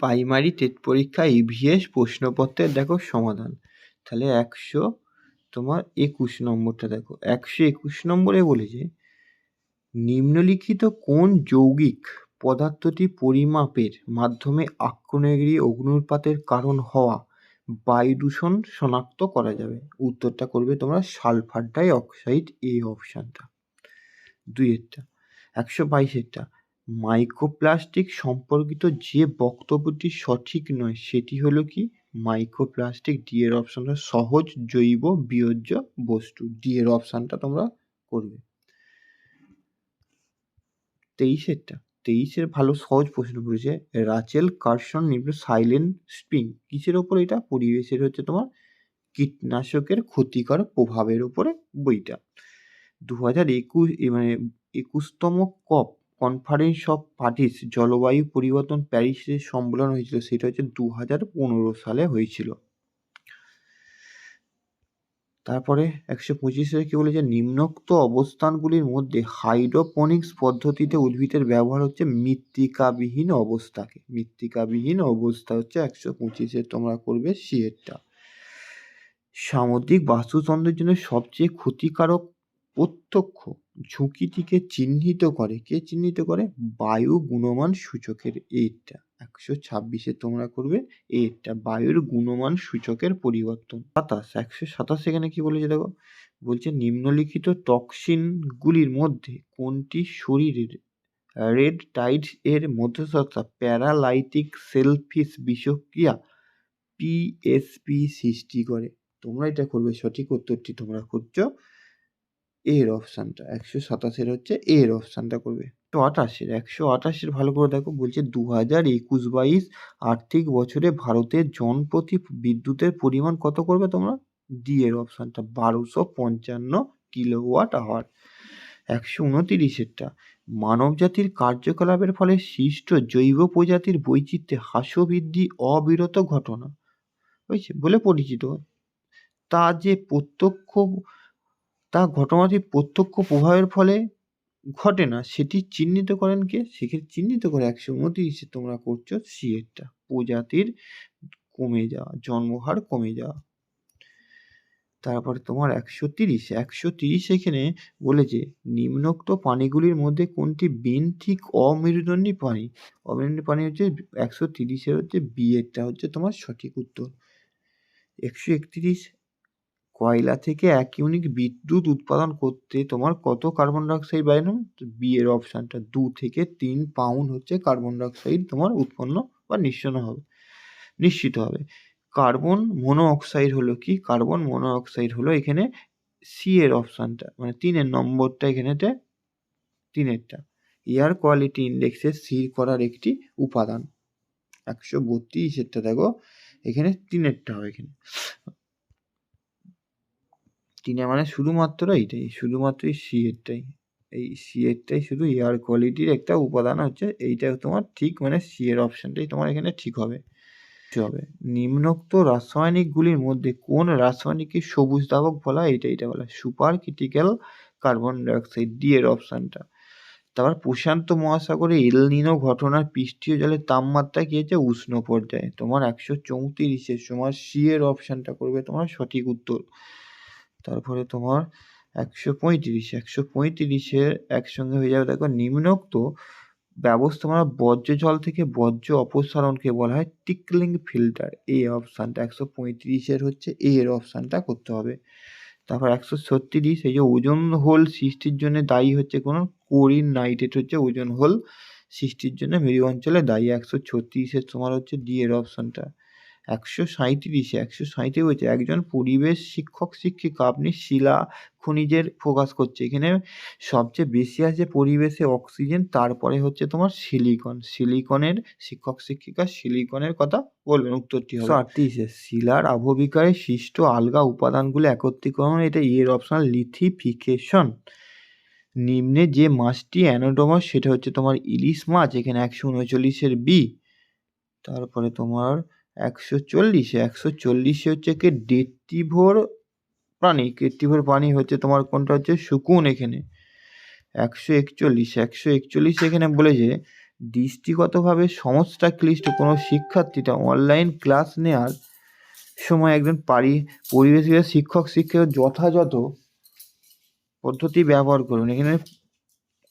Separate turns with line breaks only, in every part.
Primary TET পরীক্ষা EVS প্রশ্নপত্রের দেখো সমাধান। তাহলে 121 নম্বরটা দেখো। 121 নম্বরে বলেছে নিম্নলিখিত কোন যৌগিক পদার্থটি পরিমাপের মাধ্যমে আগ্নেয়গিরি অগ্ন্যুৎপাতের কারণ হওয়া বায়ু দূষণ শনাক্ত করা যাবে? উত্তরটা করবে তোমরা সালফার ডাই অক্সাইড, এই অপশানটা। 2-এরটা 122-এরটা মাইক্রোপ্লাস্টিক সম্পর্কিত যে বক্তব্যটি সঠিক নয় সেটি হলো কি? মাইক্রোপ্লাস্টিক, ডি এর অপশানটা সহজ জৈব বিয়োজ্য বস্তু, ডি এর অপশানটা তোমরা করবে। 23-এরটা 23-এর ভালো সহজ প্রশ্ন করেছে, রাচেল কার্সন নির্মিত সাইলেন্ট স্প্রিং কিসের ওপর? এটা পরিবেশের হচ্ছে তোমার কীটনাশকের ক্ষতিকর প্রভাবের উপরে বইটা। 2021তম কপ কনফারেন্স অফ পার্টিস জলবায়ু পরিবর্তন প্যারিসে সম্মেলন হয়েছিল, সেটা হচ্ছে 2015 সালে হয়েছিল। তারপরে 125-এ কি বলেছে, নিম্নোক্ত অবস্থানগুলির মধ্যে হাইড্রোপনিক্স পদ্ধতিতে উদ্ভিদের ব্যবহার হচ্ছে মৃত্তিকাবিহীন অবস্থাকে। মৃত্তিকাবিহীন অবস্থা হচ্ছে 125-এ তোমরা করবে সি এরটা। সামুদ্রিক বাস্তুতন্ত্রের জন্য সবচেয়ে ক্ষতিকারক প্রত্যক্ষ ঝুঁকিটিকে চিহ্নিত করে, কে চিহ্নিত করে? বায়ু গুণমান সূচকের, এইটা 126-এ তোমরা করবে এইটা, বায়ুর গুণমান সূচকের পরিবর্তন। 127 এখানে কি বলেছে দেখো, বলছে নিম্নলিখিত টক্সিনগুলির মধ্যে কোনটি শরীরের রেড টাইডস এর মধ্যস্থতা প্যারালাইটিক সেলফিশ বিষক্রিয়া পিএসপি সৃষ্টি করে? তোমরা এটা করবে, সঠিক উত্তরটি তোমরা খুঁজছো এর অপশানটা। 127-এর হচ্ছে এর অপশানটা করবে। 128-এর ভালো করে দেখো, বলছে 2021-22 আর্থিক বছরে ভারতের জনপ্রতি বিদ্যুতের পরিমাণ কত করবে তোমরা? ডি এর অপশানটা 1255 কিলোওয়াট আওয়ার। 129-এরটা মানবজাতির কার্যকলাপের ফলে সৃষ্ট জৈব প্রজাতির বৈচিত্র্যে হ্রাস বৃদ্ধি অবিরত ঘটনা হয়েছে বলে পরিচিত, তা ঘটনাটি প্রত্যক্ষ প্রভাবের ফলে ঘটে না, সেটি চিহ্নিত করেন কে? সেক্ষেত্রে চিহ্নিত করে 129-এ তোমরা করছো সি এরটা, প্রজাতির কমে যাওয়া, জন্মহার কমে যাওয়া। তারপরে তোমার 130 এখানে বলেছে নিম্নোক্ত পানিগুলির মধ্যে কোনটি বেন্থিক অমেরুদণ্ডী পানি? অমেরুদণ্ডী পানি হচ্ছে 130-এর হচ্ছে বি এরটা হচ্ছে তোমার সঠিক উত্তর। 131 কয়লা থেকে 1 ইউনিট বিদ্যুৎ উৎপাদন করতে তোমার কত কার্বন ডাইঅক্সাইড বাইর হবে? বি এর অপশানটা 2 থেকে 3 পাউন্ড হচ্ছে কার্বন ডাইঅক্সাইড তোমার উৎপন্ন বা নিশ্চিত হবে। কার্বন মনোঅক্সাইড হলো কি? কার্বন মনোঅক্সাইড হলো এখানে সি এর অপশানটা, মানে 3 নম্বরটা এখানেতে 3-এরটা এয়ার কোয়ালিটি ইন্ডেক্সে স্থির করার একটি উপাদান। 132-এরটা দেখো, এখানে 3-এরটা হবে, এখানে 3 মানে শুধুমাত্র এইটাই, শুধুমাত্র সি এরটাই, এই সি এরটাই শুধু এয়ার কোয়ালিটির একটা উপাদান হচ্ছে এইটা তোমার ঠিক, মানে সি এর অপশানটাই তোমার এখানে ঠিক হবে। নিম্নোক্ত রাসায়নিকগুলির মধ্যে কোন রাসায়নিককে সবুজ দাবক বলা হয়? এটা বলা super critical carbon dioxide, D এর অপশানটা। তারপর প্রশান্ত মহাসাগরে এল নিনো ঘটনার পৃষ্ঠীয় জলের তাপমাত্রা কি হচ্ছে? উষ্ণ পর্যায়ে। তোমার 134-এর সময় সি এর অপশানটা করবে তোমার সঠিক উত্তর। তারপরে তোমার 135-এর একসঙ্গে হয়ে যাবে দেখো, নিম্নোক্ত ব্যবস্থাপনা বর্জ্য জল থেকে বর্জ্য অপসারণকে বলা হয় টিকলিং ফিল্টার, এই অপশানটা 135-এর হচ্ছে এ এর অপশানটা করতে হবে। তারপর 136, এই যে ওজোন হোল সৃষ্টির জন্য দায়ী হচ্ছে কোন? ক্লোরিন নাইট্রেট হচ্ছে ওজোন হোল সৃষ্টির জন্য মেরু অঞ্চলে দায়ী। 136-এর তোমার হচ্ছে ডি এর অপশানটা। 137 হচ্ছে একজন পরিবেশ শিক্ষক শিক্ষিকা, আপনি শিলা খনিজের ফোকাস করছে, এখানে সবচেয়ে বেশি আছে পরিবেশে অক্সিজেন, তারপরে হচ্ছে তোমার সিলিকনের শিক্ষক শিক্ষিকা সিলিকনের কথা বলবেন, উত্তরটি হবে। 138 শিলার আবহবিকারে সৃষ্ট আলগা উপাদানগুলো একত্রীকরণ, এটা এর অপশন লিথিফিকেশন। নিম্নে যে মাছটি অ্যানোডামাস সেটা হচ্ছে তোমার ইলিশ মাছ, এখানে 139-এর বি। তারপরে তোমার 140 হচ্ছে কি ডেট্রিভোর প্রাণী হচ্ছে তোমার কোনটা হচ্ছে শকুন। এখানে 141 এখানে বলেছে দৃষ্টিগতভাবে সংস্থাক্লিষ্ট কোনো শিক্ষার্থীটা অনলাইন ক্লাস নেওয়ার সময় একজন পরিবেশবিদ শিক্ষকের যথাযথ পদ্ধতি ব্যবহার করুন। এখানে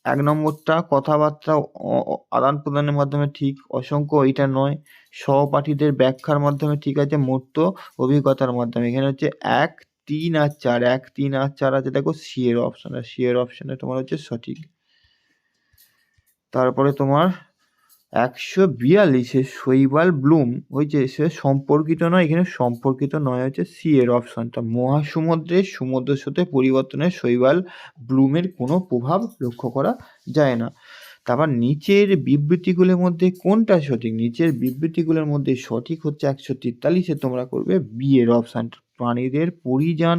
1 নম্বরটা কথাবার্তা আদান প্রদানের মাধ্যমে ঠিক, অসংখ্য এইটা নয়, সহপাঠীদের ব্যাখ্যার মাধ্যমে ঠিক আছে, মূর্ত অভিজ্ঞতার মাধ্যমে। এখানে হচ্ছে 1, 3 আর 4, 1, 3 আর 4 আছে দেখো সি এর অপশন, আর সি এর অপশনে তোমার হচ্ছে সঠিক। তারপরে তোমার 142 শৈবাল ব্লুম হয়েছে সে সম্পর্কিত নয়, এখানে সম্পর্কিত নয় হচ্ছে সি এর অপশনটা। মহাসমুদ্রের সমুদ্র স্রোতের পরিবর্তনে শৈবাল ব্লুমের কোনো প্রভাব লক্ষ্য করা যায় না। তারপর নিচের বিবৃতিগুলোর মধ্যে কোনটা সঠিক? নিচের বিবৃতিগুলোর মধ্যে সঠিক হচ্ছে 143-এ তোমরা করবে বি এর অপশানটা। প্রাণীদের প্রয়োজন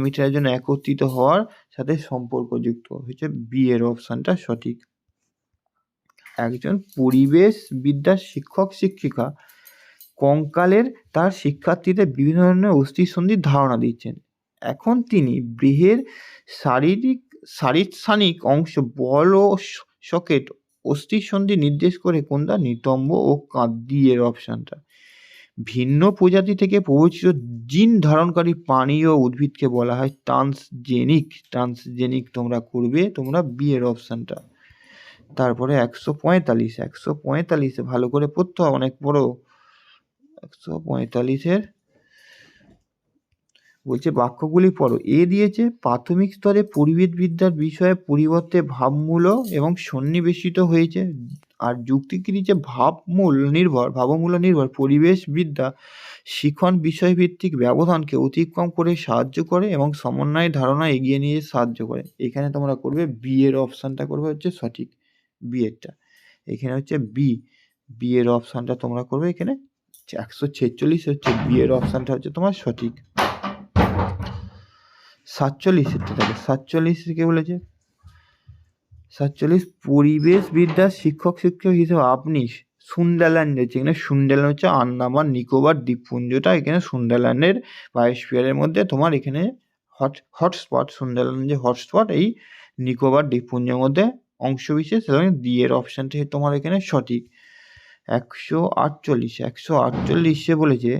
মেটানোর জন্য একত্রিত হওয়ার সাথে সম্পর্কযুক্ত হচ্ছে বি এর অপশানটা সঠিক। একজন পরিবেশবিদ্যার শিক্ষিকা কঙ্কালের তার শিক্ষার্থীদের বিভিন্ন ধরনের অস্থিসন্ধির ধারণা দিচ্ছেন। এখন তিনি বৃহের শারীরস্থানিক অংশ বল ও সকেট অস্থিসন্ধি নির্দেশ করে কোনটা? নিতম্ব ও কাঁদি এর অপশানটা। ভিন্ন প্রজাতি থেকে প্রবর্তিত জিন ধারণকারী প্রাণী ও উদ্ভিদকে বলা হয় ট্রান্সজেনিক তোমরা করবে তোমরা বি এর অপশানটা। তারপরে 145 ভালো করে পড়তে হবে, অনেক বড়। 145 বলছে বাক্যগুলি পড়ো। এ দিয়েছে প্রাথমিক স্তরে পরিবেশবিদ্যার বিষয়ে পরিবর্তে ভাবমূলক এবং সন্নিবেশিত হয়েছে, আর যুক্তিটি দিচ্ছে ভাবমূল্য নির্ভর পরিবেশবিদ্যা শিখন বিষয়ভিত্তিক ব্যবধানকে অতিক্রম করে সাহায্য করে এবং সমন্বয় ধারণা এগিয়ে নিয়ে সাহায্য করে। এখানে তোমরা করবে বি এর অপশানটা করবে হচ্ছে সঠিক, বি এরটা। এখানে হচ্ছে বি এর অপশানটা তোমরা করবে এখানে 146 হচ্ছে বি এর অপশানটা হচ্ছে তোমার সঠিক। 47 কে বলেছে 47 পরিবেশবিদ্যার শিক্ষক হিসেবে আপনি সুন্দারল্যান্ড হচ্ছে, এখানে সুন্দারল্যান্ড হচ্ছে আন্দামান নিকোবর দ্বীপপুঞ্জটা, এখানে সুন্দারল্যান্ডের বায়োস্ফিয়ারের মধ্যে তোমার এখানে হটস্পট, সুন্দারল্যান্ড যে হটস্পট এই নিকোবর দ্বীপপুঞ্জের মধ্যে অংশবিশেষ, এবং ডি এর অপশানটি তোমার এখানে সঠিক। 148 বলেছে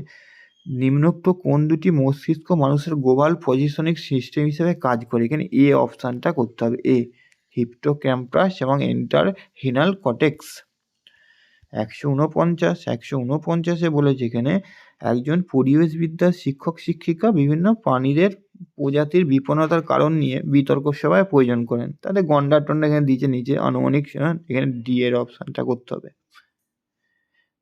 নিম্নোক্ত কোন দুটি মস্তিষ্ক মানুষের গ্লোবাল পজিশনিং সিস্টেম হিসেবে কাজ করে? এখানে এ অপশানটা করতে হবে, এ হিপ্পোক্যাম্পাস এবং এন্টারহিনাল কর্টেক্স। 149 বলেছে এখানে একজন পরিবেশবিদ্যার শিক্ষিকা বিভিন্ন প্রাণীদের প্রজাতির বিপন্নতার কারণ নিয়ে বিতর্ক সভায় প্রয়োজন করেন। তাহলে গন্ডার টন্ডা এখানে দিয়েছে নিচে আনুমানিক, এখানে ডি এর অপশানটা করতে হবে।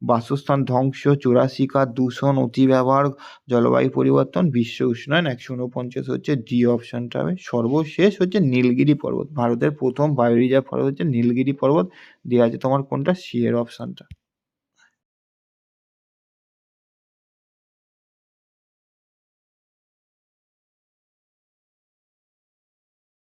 বাসস্থান ধ্বংস, চোরাশিকার, দূষণ, অতিব্যবহার, জলবায়ু পরিবর্তন, বিশ্ব উষ্ণায়ন, 149 হচ্ছে ডি অপশানটা হবে। সর্বশেষ হচ্ছে নীলগিরি পর্বত, ভারতের প্রথম বায়ো রিজার্ভ পর্বত হচ্ছে নীলগিরি পর্বত, দেওয়া আছে তোমার কোনটা? সি এর অপশানটা।